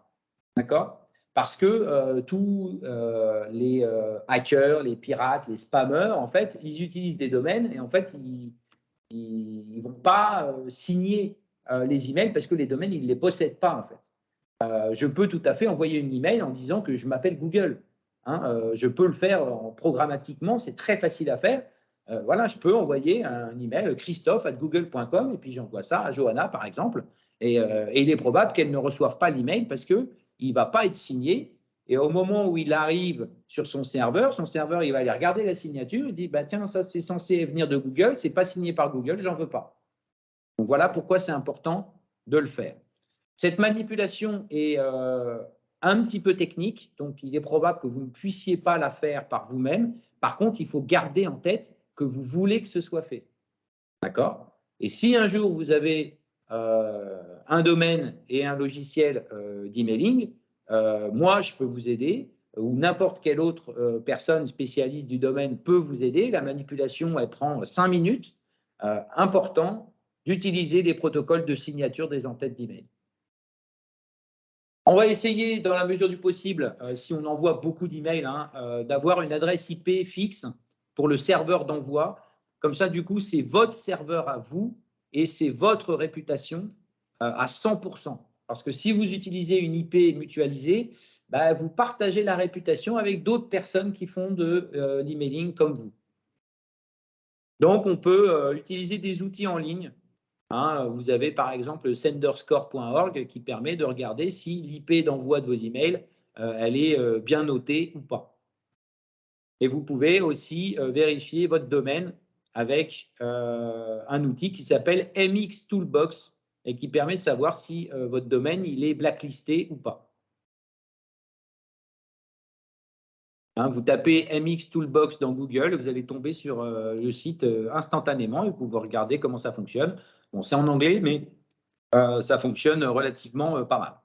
D'accord? Parce que tous les hackers, les pirates, les spammers, en fait, ils utilisent des domaines et en fait, ils ne vont pas signer les emails parce que les domaines, ils ne les possèdent pas en fait. Je peux tout à fait envoyer une email en disant que je m'appelle Google. Hein, je peux le faire programmatiquement, c'est très facile à faire. Voilà, je peux envoyer un email christophe@google.com et puis j'envoie ça à Johanna par exemple. Et il est probable qu'elle ne reçoive pas l'email parce qu'il ne va pas être signé. Et au moment où il arrive sur son serveur, il va aller regarder la signature, il dit bah, tiens, ça c'est censé venir de Google, c'est pas signé par Google, j'en veux pas. Donc voilà pourquoi c'est important de le faire. Cette manipulation est un petit peu technique, donc il est probable que vous ne puissiez pas la faire par vous-même. Par contre, il faut garder en tête que vous voulez que ce soit fait. D'accord? Et si un jour vous avez un domaine et un logiciel d'emailing, moi, je peux vous aider, ou n'importe quelle autre personne spécialiste du domaine peut vous aider. La manipulation, elle prend 5 minutes. Important d'utiliser des protocoles de signature des entêtes d'email. On va essayer, dans la mesure du possible, si on envoie beaucoup d'emails, d'avoir une adresse IP fixe pour le serveur d'envoi. Comme ça, du coup, c'est votre serveur à vous et c'est votre réputation à 100%. Parce que si vous utilisez une IP mutualisée, bah, vous partagez la réputation avec d'autres personnes qui font de l'emailing comme vous. Donc, on peut utiliser des outils en ligne. Vous avez par exemple senderscore.org qui permet de regarder si l'IP d'envoi de vos emails elle est bien notée ou pas. Et vous pouvez aussi vérifier votre domaine avec un outil qui s'appelle MX Toolbox et qui permet de savoir si votre domaine il est blacklisté ou pas. Vous tapez MX Toolbox dans Google, vous allez tomber sur le site instantanément et vous pouvez regarder comment ça fonctionne. Bon, c'est en anglais, mais ça fonctionne relativement pas mal.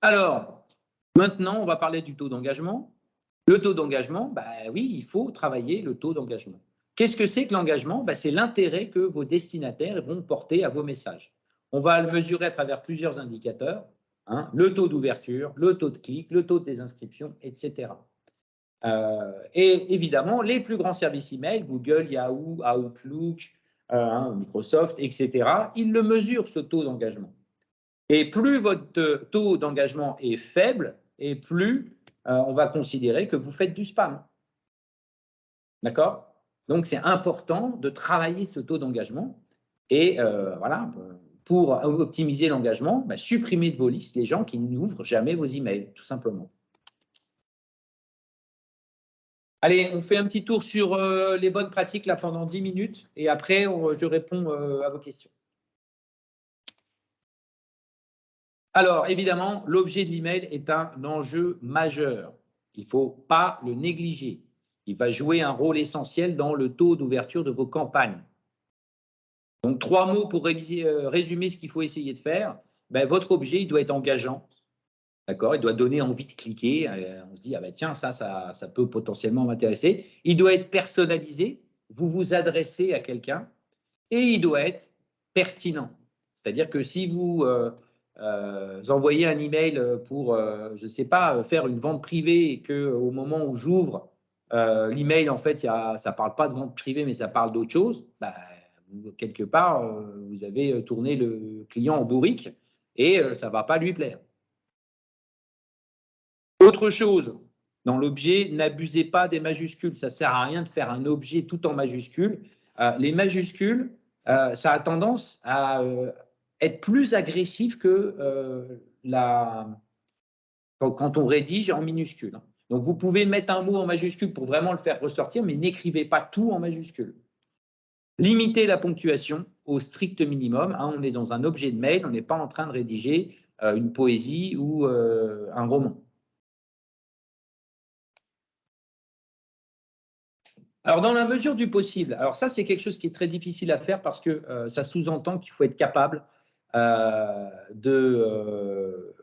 Alors, maintenant, on va parler du taux d'engagement. Le taux d'engagement, bah oui, il faut travailler le taux d'engagement. Qu'est-ce que c'est que l'engagement? C'est l'intérêt que vos destinataires vont porter à vos messages. On va le mesurer à travers plusieurs indicateurs, le taux d'ouverture, le taux de clic, le taux de désinscription, etc. Et évidemment, les plus grands services email, Google, Yahoo, Outlook, Microsoft, etc., ils le mesurent, ce taux d'engagement. Et plus votre taux d'engagement est faible, et plus on va considérer que vous faites du spam. D'accord? Donc, c'est important de travailler ce taux d'engagement. Et voilà, pour optimiser l'engagement, supprimez de vos listes les gens qui n'ouvrent jamais vos emails, tout simplement. Allez, on fait un petit tour sur les bonnes pratiques là pendant 10 minutes et après, je réponds à vos questions. Alors, évidemment, l'objet de l'email est un enjeu majeur. Il ne faut pas le négliger. Il va jouer un rôle essentiel dans le taux d'ouverture de vos campagnes. Donc, 3 mots pour résumer ce qu'il faut essayer de faire. Votre objet, il doit être engageant. D'accord? Il doit donner envie de cliquer. On se dit, ah ben tiens, ça peut potentiellement m'intéresser. Il doit être personnalisé. Vous vous adressez à quelqu'un. Et il doit être pertinent. C'est-à-dire que si vous envoyez un email pour, je ne sais pas, faire une vente privée et qu'au moment où j'ouvre l'email, en fait, ça ne parle pas de vente privée, mais ça parle d'autre chose, quelque part, vous avez tourné le client en bourrique et ça ne va pas lui plaire. Autre chose, dans l'objet, n'abusez pas des majuscules. Ça ne sert à rien de faire un objet tout en majuscules. Les majuscules, ça a tendance à être plus agressif que quand on rédige en minuscules. Donc, vous pouvez mettre un mot en majuscule pour vraiment le faire ressortir, mais n'écrivez pas tout en majuscule. Limitez la ponctuation au strict minimum. On est dans un objet de mail, on n'est pas en train de rédiger une poésie ou un roman. Alors, dans la mesure du possible, alors ça, c'est quelque chose qui est très difficile à faire parce que ça sous-entend qu'il faut être capable de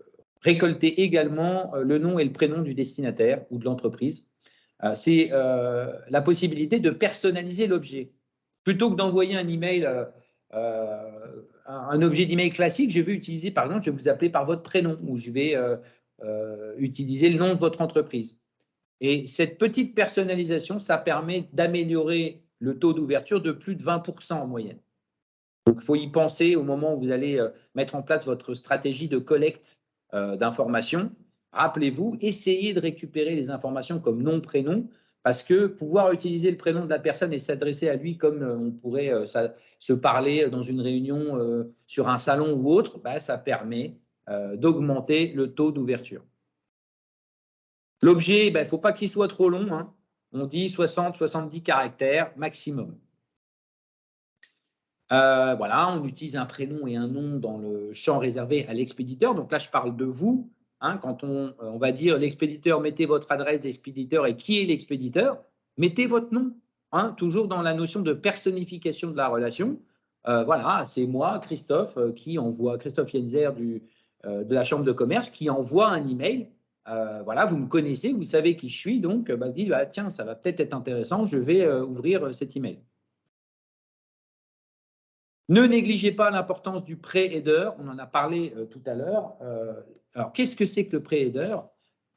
récolter également le nom et le prénom du destinataire ou de l'entreprise. C'est la possibilité de personnaliser l'objet. Plutôt que d'envoyer un email, un objet d'email classique, je vais utiliser, par exemple, je vais vous appeler par votre prénom ou je vais utiliser le nom de votre entreprise. Et cette petite personnalisation, ça permet d'améliorer le taux d'ouverture de plus de 20% en moyenne. Donc, il faut y penser au moment où vous allez mettre en place votre stratégie de collecte d'informations. Rappelez-vous, essayez de récupérer les informations comme nom, prénom, parce que pouvoir utiliser le prénom de la personne et s'adresser à lui comme on pourrait se parler dans une réunion sur un salon ou autre, bah, ça permet d'augmenter le taux d'ouverture. L'objet, bah, il ne faut pas qu'il soit trop long, hein. On dit 60-70 caractères maximum. Voilà, on utilise un prénom et un nom dans le champ réservé à l'expéditeur. Donc là, je parle de vous. Hein, quand on va dire l'expéditeur, mettez votre adresse d'expéditeur et qui est l'expéditeur, mettez votre nom. Hein, toujours dans la notion de personnification de la relation. Voilà, c'est moi, Christophe, qui envoie, Christophe Yenzer de la Chambre de commerce, qui envoie un email. Voilà, vous me connaissez, vous savez qui je suis, donc bah, vous dites, bah, tiens, ça va peut-être être intéressant, je vais ouvrir cet email. Ne négligez pas l'importance du pré-header, on en a parlé tout à l'heure. Alors, qu'est-ce que c'est que le pré-header?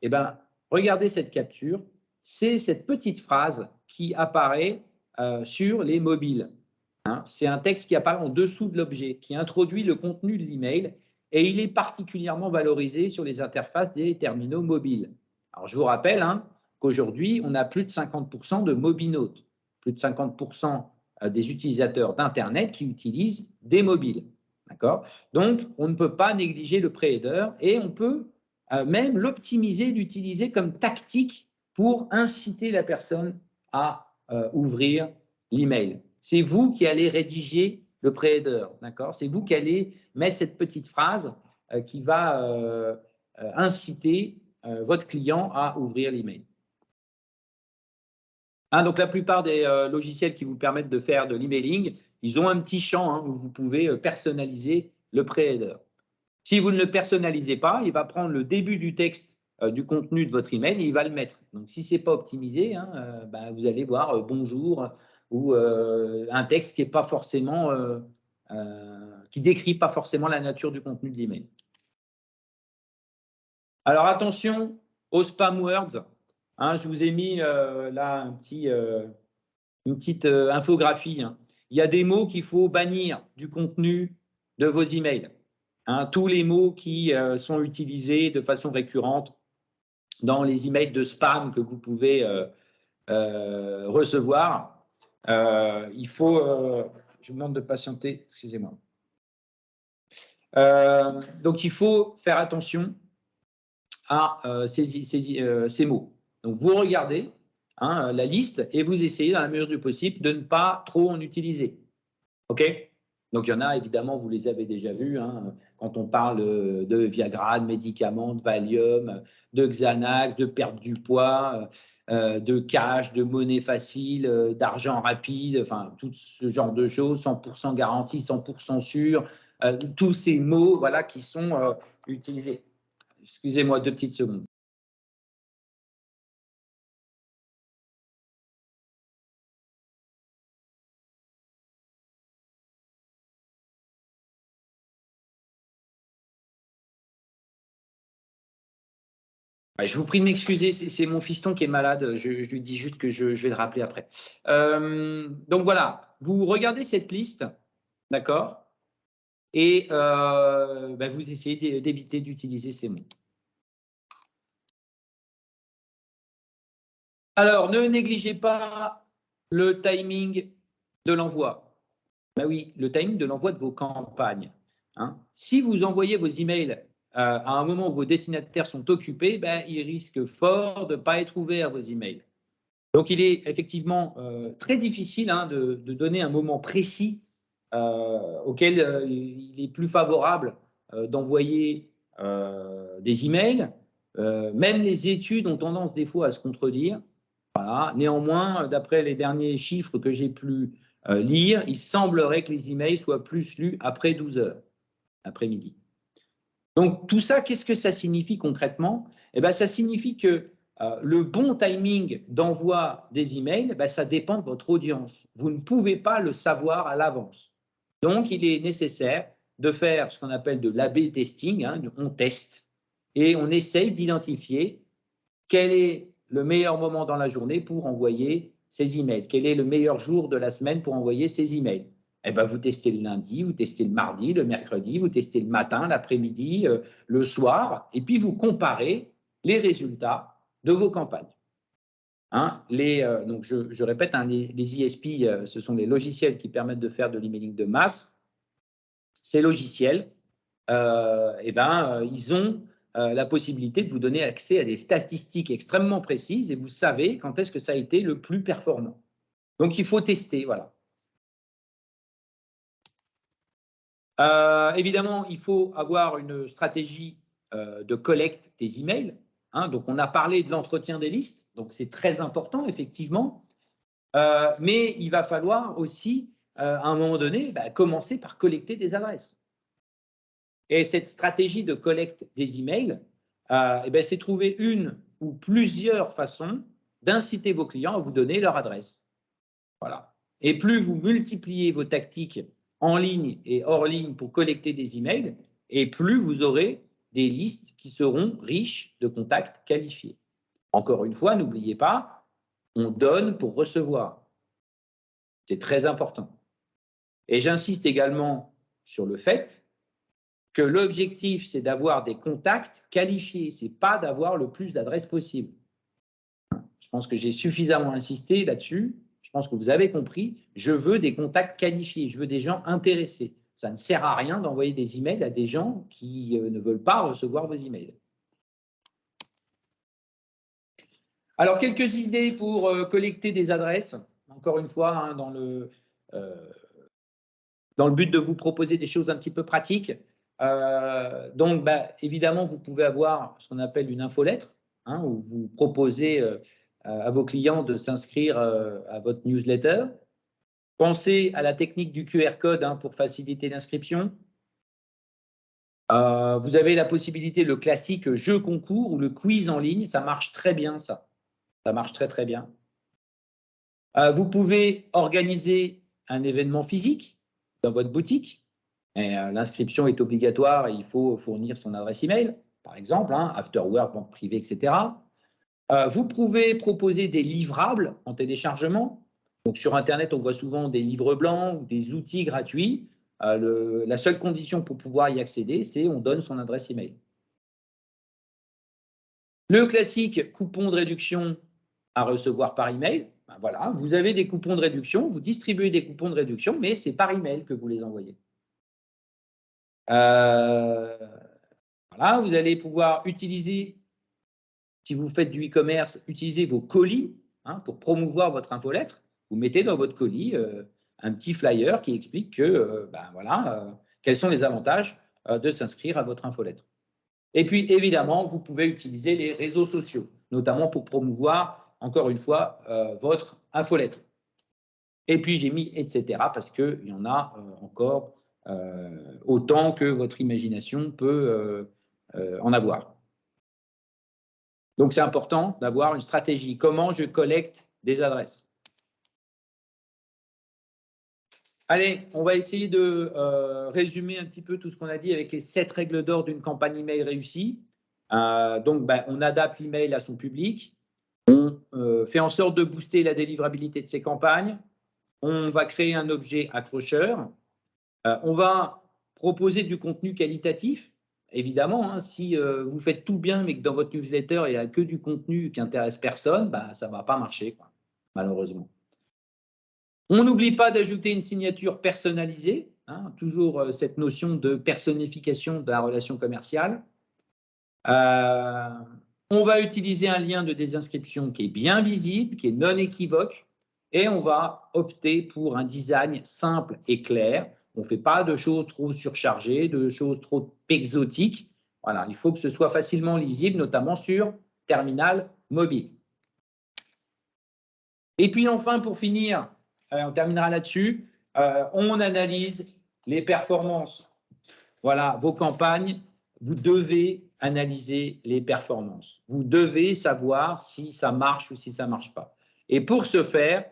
Eh bien, regardez cette capture, c'est cette petite phrase qui apparaît sur les mobiles. Hein, c'est un texte qui apparaît en dessous de l'objet, qui introduit le contenu de l'email et il est particulièrement valorisé sur les interfaces des terminaux mobiles. Alors, je vous rappelle hein, qu'aujourd'hui, on a plus de 50% de mobinautes, plus de 50% des utilisateurs d'Internet qui utilisent des mobiles. Donc, on ne peut pas négliger le pré-header et on peut même l'optimiser, l'utiliser comme tactique pour inciter la personne à ouvrir l'email. C'est vous qui allez rédiger le pré-header, d'accord? C'est vous qui allez mettre cette petite phrase qui va inciter votre client à ouvrir l'email. Hein, donc, la plupart des logiciels qui vous permettent de faire de l'emailing, ils ont un petit champ hein, où vous pouvez personnaliser le pré-header. Si vous ne le personnalisez pas, il va prendre le début du texte du contenu de votre email et il va le mettre. Donc, si ce n'est pas optimisé, hein, bah, vous allez voir bonjour ou un texte qui est pas forcément, qui décrit pas forcément la nature du contenu de l'email. Alors, attention aux spam words. Hein, je vous ai mis là une petite infographie. Hein. Il y a des mots qu'il faut bannir du contenu de vos emails. Hein, tous les mots qui sont utilisés de façon récurrente dans les emails de spam que vous pouvez recevoir. Il faut, je vous demande de patienter, excusez-moi. Donc, il faut faire attention à ces mots. Donc, vous regardez hein, la liste et vous essayez, dans la mesure du possible, de ne pas trop en utiliser. OK? Donc, il y en a, évidemment, vous les avez déjà vus, hein, quand on parle de Viagra, de médicaments, de Valium, de Xanax, de perte du poids, de cash, de monnaie facile, d'argent rapide, enfin, tout ce genre de choses, 100% garantie, 100% sûr, tous ces mots voilà, qui sont utilisés. Excusez-moi 2 petites secondes. Je vous prie de m'excuser, c'est mon fiston qui est malade. Je lui dis juste que je vais le rappeler après. Donc voilà, vous regardez cette liste, d'accord? Et vous essayez d'éviter d'utiliser ces mots. Alors, ne négligez pas le timing de l'envoi. Ben oui, le timing de l'envoi de vos campagnes. Hein. Si vous envoyez vos emails à un moment où vos destinataires sont occupés, ben, ils risquent fort de ne pas être ouverts, vos emails. Donc, il est effectivement très difficile hein, de donner un moment précis auquel il est plus favorable d'envoyer des emails. Même les études ont tendance des fois à se contredire. Voilà. Néanmoins, d'après les derniers chiffres que j'ai pu lire, il semblerait que les emails soient plus lus après 12 heures, après-midi. Donc, tout ça, qu'est-ce que ça signifie concrètement? Eh bien, ça signifie que le bon timing d'envoi des emails, ça dépend de votre audience. Vous ne pouvez pas le savoir à l'avance. Donc, il est nécessaire de faire ce qu'on appelle de l'A/B testing. Hein, on teste et on essaye d'identifier quel est le meilleur moment dans la journée pour envoyer ces emails? Quel est le meilleur jour de la semaine pour envoyer ces emails? Eh ben, vous testez le lundi, vous testez le mardi, le mercredi, vous testez le matin, l'après-midi, le soir, et puis vous comparez les résultats de vos campagnes. Hein, donc je répète, hein, les ISP, ce sont les logiciels qui permettent de faire de l'emailing de masse. Ces logiciels, ils ont la possibilité de vous donner accès à des statistiques extrêmement précises et vous savez quand est-ce que ça a été le plus performant. Donc, il faut tester, voilà. Évidemment, il faut avoir une stratégie de collecte des emails. Hein, donc, on a parlé de l'entretien des listes, donc c'est très important, effectivement. Mais il va falloir aussi, à un moment donné, commencer par collecter des adresses. Et cette stratégie de collecte des emails, c'est trouver une ou plusieurs façons d'inciter vos clients à vous donner leur adresse. Voilà. Et plus vous multipliez vos tactiques en ligne et hors ligne pour collecter des emails, et plus vous aurez des listes qui seront riches de contacts qualifiés. Encore une fois, n'oubliez pas, on donne pour recevoir. C'est très important. Et j'insiste également sur le fait que l'objectif, c'est d'avoir des contacts qualifiés, ce n'est pas d'avoir le plus d'adresses possible. Je pense que j'ai suffisamment insisté là-dessus. Je pense que vous avez compris. Je veux des contacts qualifiés, je veux des gens intéressés. Ça ne sert à rien d'envoyer des emails à des gens qui ne veulent pas recevoir vos emails. Alors, quelques idées pour collecter des adresses. Encore une fois, hein, dans le but de vous proposer des choses un petit peu pratiques. Donc, évidemment, vous pouvez avoir ce qu'on appelle une infolettre, hein, où vous proposez à vos clients de s'inscrire à votre newsletter. Pensez à la technique du QR code, hein, pour faciliter l'inscription. Vous avez la possibilité, le classique jeu concours ou le quiz en ligne, ça marche très bien, ça. Ça marche très, très bien. Vous pouvez organiser un événement physique dans votre boutique. L'inscription est obligatoire et il faut fournir son adresse email, par exemple, hein, after work, banque privée, etc. Vous pouvez proposer des livrables en téléchargement. Donc, sur Internet, on voit souvent des livres blancs ou des outils gratuits. La seule condition pour pouvoir y accéder, c'est on donne son adresse email. Le classique coupon de réduction à recevoir par email. Voilà, vous avez des coupons de réduction, vous distribuez des coupons de réduction, mais c'est par email que vous les envoyez. Voilà, vous allez pouvoir utiliser, si vous faites du e-commerce, utiliser vos colis, hein, pour promouvoir votre infolettre. Vous mettez dans votre colis un petit flyer qui explique que, quels sont les avantages de s'inscrire à votre infolettre. Et puis, évidemment, vous pouvez utiliser les réseaux sociaux, notamment pour promouvoir, encore une fois, votre infolettre. Et puis, j'ai mis etc. parce qu'il y en a encore autant que votre imagination peut en avoir. Donc, c'est important d'avoir une stratégie. Comment je collecte des adresses? Allez, on va essayer de résumer un petit peu tout ce qu'on a dit avec les 7 règles d'or d'une campagne email réussie. Donc, on adapte l'email à son public. On fait en sorte de booster la délivrabilité de ses campagnes. On va créer un objet accrocheur. On va proposer du contenu qualitatif. Évidemment, hein, si vous faites tout bien, mais que dans votre newsletter, il n'y a que du contenu qui n'intéresse personne, ça ne va pas marcher, quoi, malheureusement. On n'oublie pas d'ajouter une signature personnalisée, hein, toujours cette notion de personnification de la relation commerciale. On va utiliser un lien de désinscription qui est bien visible, qui est non équivoque, et on va opter pour un design simple et clair. On ne fait pas de choses trop surchargées, de choses trop exotiques. Voilà, il faut que ce soit facilement lisible, notamment sur terminal mobile. Et puis enfin, pour finir, on terminera là-dessus, on analyse les performances. Voilà, vos campagnes, vous devez analyser les performances. Vous devez savoir si ça marche ou si ça ne marche pas. Et pour ce faire,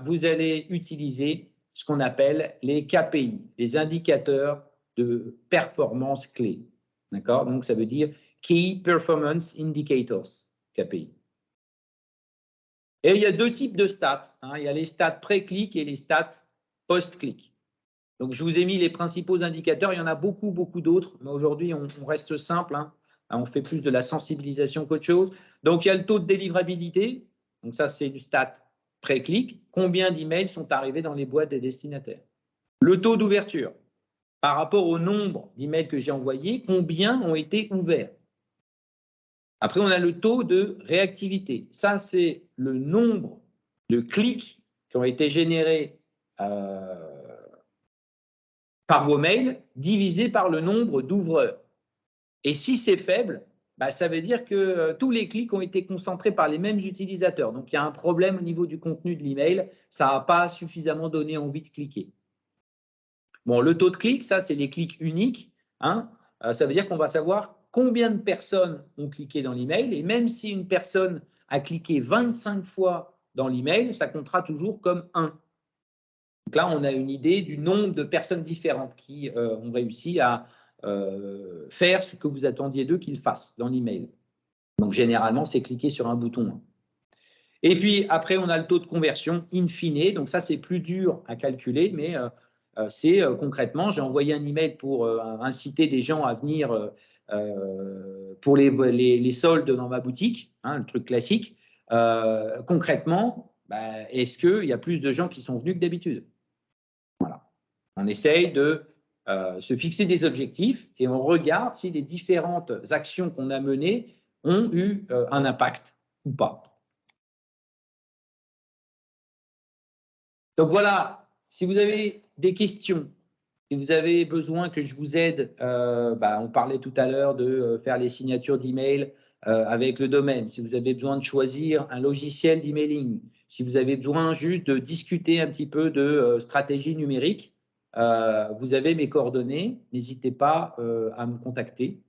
vous allez utiliser ce qu'on appelle les KPI, les indicateurs de performance clés. D'accord? Donc, ça veut dire Key Performance Indicators, KPI. Et il y a deux types de stats. Il y a les stats pré-clic et les stats post-clic. Donc, je vous ai mis les principaux indicateurs. Il y en a beaucoup, beaucoup d'autres. Mais aujourd'hui, on reste simple. On fait plus de la sensibilisation qu'autre chose. Donc, il y a le taux de délivrabilité. Donc, ça, c'est du stat pré-clic. Combien d'emails sont arrivés dans les boîtes des destinataires? Le taux d'ouverture. Par rapport au nombre d'emails que j'ai envoyés, combien ont été ouverts? Après, on a le taux de réactivité. Ça, c'est le nombre de clics qui ont été générés par vos mails divisé par le nombre d'ouvreurs. Et si c'est faible, ça veut dire que tous les clics ont été concentrés par les mêmes utilisateurs. Donc, il y a un problème au niveau du contenu de l'email. Ça n'a pas suffisamment donné envie de cliquer. Bon, le taux de clic, ça, c'est les clics uniques. Ça veut dire qu'on va savoir combien de personnes ont cliqué dans l'email. Et même si une personne a cliqué 25 fois dans l'email, ça comptera toujours comme 1. Donc là, on a une idée du nombre de personnes différentes qui ont réussi à faire ce que vous attendiez d'eux qu'ils fassent dans l'email. Donc, généralement, c'est cliquer sur un bouton. Et puis, après, on a le taux de conversion in fine. Donc, ça, c'est plus dur à calculer, mais c'est concrètement, j'ai envoyé un email pour inciter des gens à venir pour les soldes dans ma boutique, le truc classique. Concrètement, est-ce qu'il y a plus de gens qui sont venus que d'habitude? Voilà. On essaye de se fixer des objectifs et on regarde si les différentes actions qu'on a menées ont eu un impact ou pas. Donc voilà, si vous avez des questions, si vous avez besoin que je vous aide, on parlait tout à l'heure de faire les signatures d'email avec le domaine, si vous avez besoin de choisir un logiciel d'emailing, si vous avez besoin juste de discuter un petit peu de stratégie numérique, vous avez mes coordonnées, n'hésitez pas à me contacter.